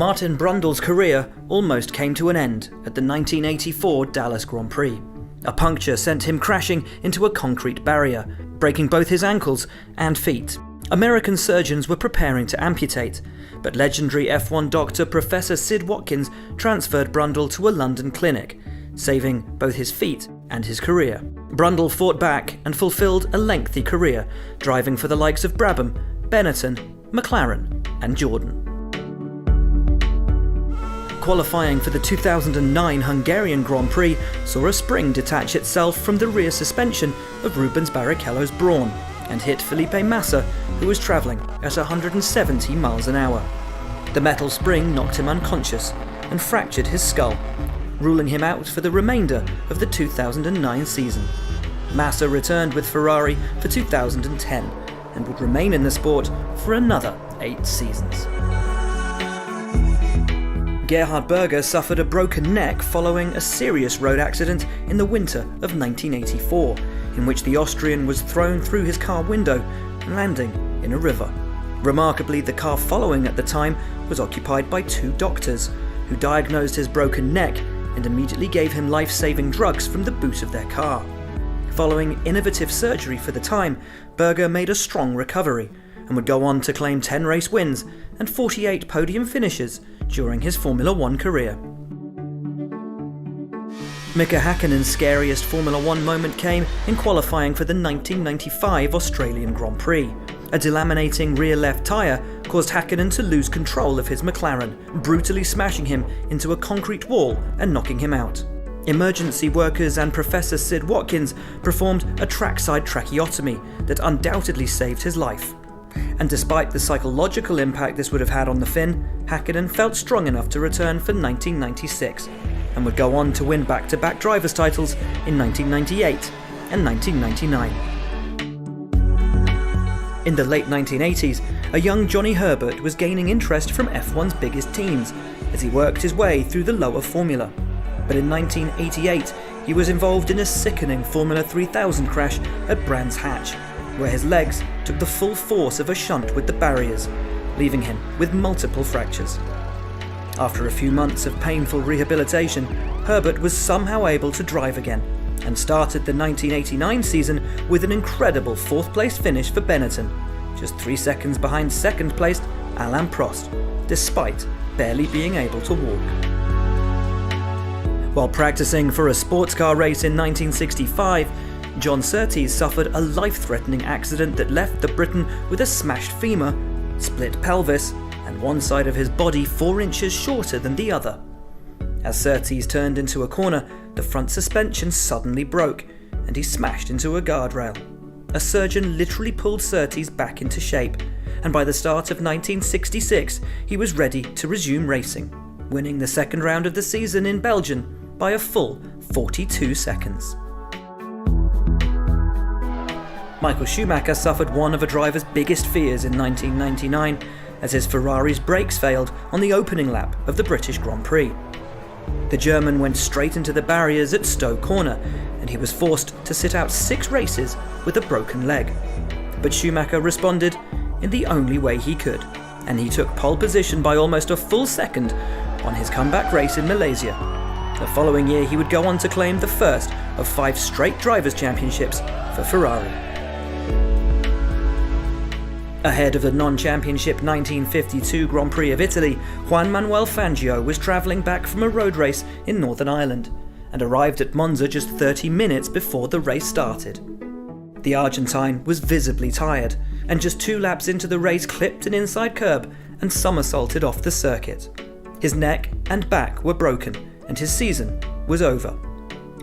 Martin Brundle's career almost came to an end at the 1984 Dallas Grand Prix. A puncture sent him crashing into a concrete barrier, breaking both his ankles and feet. American surgeons were preparing to amputate, but legendary F1 doctor Professor Sid Watkins transferred Brundle to a London clinic, saving both his feet and his career. Brundle fought back and fulfilled a lengthy career, driving for the likes of Brabham, Benetton, McLaren and Jordan. Qualifying for the 2009 Hungarian Grand Prix saw a spring detach itself from the rear suspension of Rubens Barrichello's Brawn and hit Felipe Massa, who was travelling at 170 miles an hour. The metal spring knocked him unconscious and fractured his skull, ruling him out for the remainder of the 2009 season. Massa returned with Ferrari for 2010 and would remain in the sport for another 8 seasons. Gerhard Berger suffered a broken neck following a serious road accident in the winter of 1984, in which the Austrian was thrown through his car window, landing in a river. Remarkably, the car following at the time was occupied by 2 doctors, who diagnosed his broken neck and immediately gave him life-saving drugs from the boot of their car. Following innovative surgery for the time, Berger made a strong recovery and would go on to claim 10 race wins and 48 podium finishes during his Formula One career. Mika Häkkinen's scariest Formula One moment came in qualifying for the 1995 Australian Grand Prix. A delaminating rear left tyre caused Häkkinen to lose control of his McLaren, brutally smashing him into a concrete wall and knocking him out. Emergency workers and Professor Sid Watkins performed a trackside tracheotomy that undoubtedly saved his life. And despite the psychological impact this would have had on the Finn, Häkkinen felt strong enough to return for 1996 and would go on to win back-to-back drivers' titles in 1998 and 1999. In the late 1980s, a young Johnny Herbert was gaining interest from F1's biggest teams as he worked his way through the lower formula. But in 1988, he was involved in a sickening Formula 3000 crash at Brands Hatch, where his legs took the full force of a shunt with the barriers, leaving him with multiple fractures. After a few months of painful rehabilitation, Herbert was somehow able to drive again, and started the 1989 season with an incredible 4th place finish for Benetton, just 3 seconds behind 2nd placed Alain Prost, despite barely being able to walk. While practicing for a sports car race in 1965, John Surtees suffered a life-threatening accident that left the Briton with a smashed femur, split pelvis, and one side of his body 4 inches shorter than the other. As Surtees turned into a corner, the front suspension suddenly broke, and he smashed into a guardrail. A surgeon literally pulled Surtees back into shape, and by the start of 1966, he was ready to resume racing, winning the 2nd round of the season in Belgium by a full 42 seconds. Michael Schumacher suffered one of a driver's biggest fears in 1999 as his Ferrari's brakes failed on the opening lap of the British Grand Prix. The German went straight into the barriers at Stowe Corner, and he was forced to sit out 6 races with a broken leg. But Schumacher responded in the only way he could, and he took pole position by almost a full second on his comeback race in Malaysia. The following year he would go on to claim the first of 5 straight drivers' championships for Ferrari. Ahead of the non-championship 1952 Grand Prix of Italy, Juan Manuel Fangio was travelling back from a road race in Northern Ireland and arrived at Monza just 30 minutes before the race started. The Argentine was visibly tired, and just 2 laps into the race clipped an inside curb and somersaulted off the circuit. His neck and back were broken, and his season was over.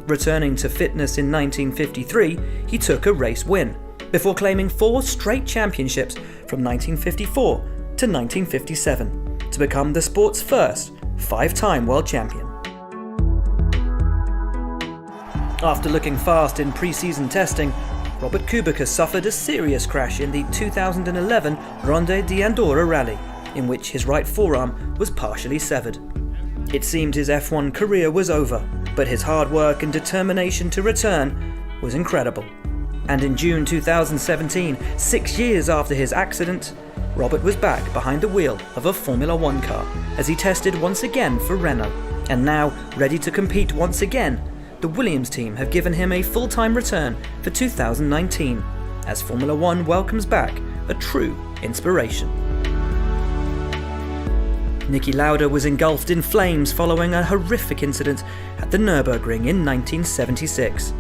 Returning to fitness in 1953, he took a race win, before claiming 4 straight championships from 1954 to 1957 to become the sport's first 5-time world champion. After looking fast in pre-season testing, Robert Kubica suffered a serious crash in the 2011 Ronde d'Andorra rally, in which his right forearm was partially severed. It seemed his F1 career was over, but his hard work and determination to return was incredible. And in June 2017, 6 years after his accident, Robert was back behind the wheel of a Formula One car as he tested once again for Renault. And now, ready to compete once again, the Williams team have given him a full-time return for 2019, as Formula One welcomes back a true inspiration. Niki Lauda was engulfed in flames following a horrific incident at the Nürburgring in 1976.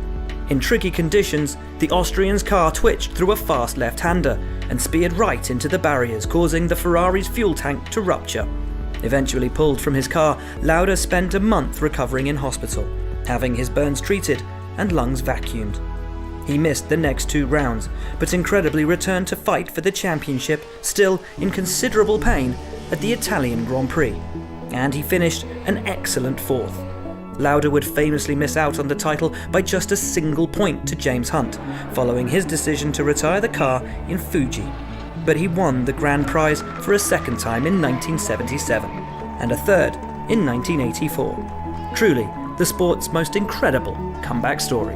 In tricky conditions, the Austrian's car twitched through a fast left-hander and speared right into the barriers, causing the Ferrari's fuel tank to rupture. Eventually pulled from his car, Lauda spent a month recovering in hospital, having his burns treated and lungs vacuumed. He missed the next 2 rounds, but incredibly returned to fight for the championship, still in considerable pain, at the Italian Grand Prix. And he finished an excellent 4th. Lauda would famously miss out on the title by just a single point to James Hunt, following his decision to retire the car in Fuji. But he won the grand prize for a second time in 1977, and a third in 1984. Truly, the sport's most incredible comeback story.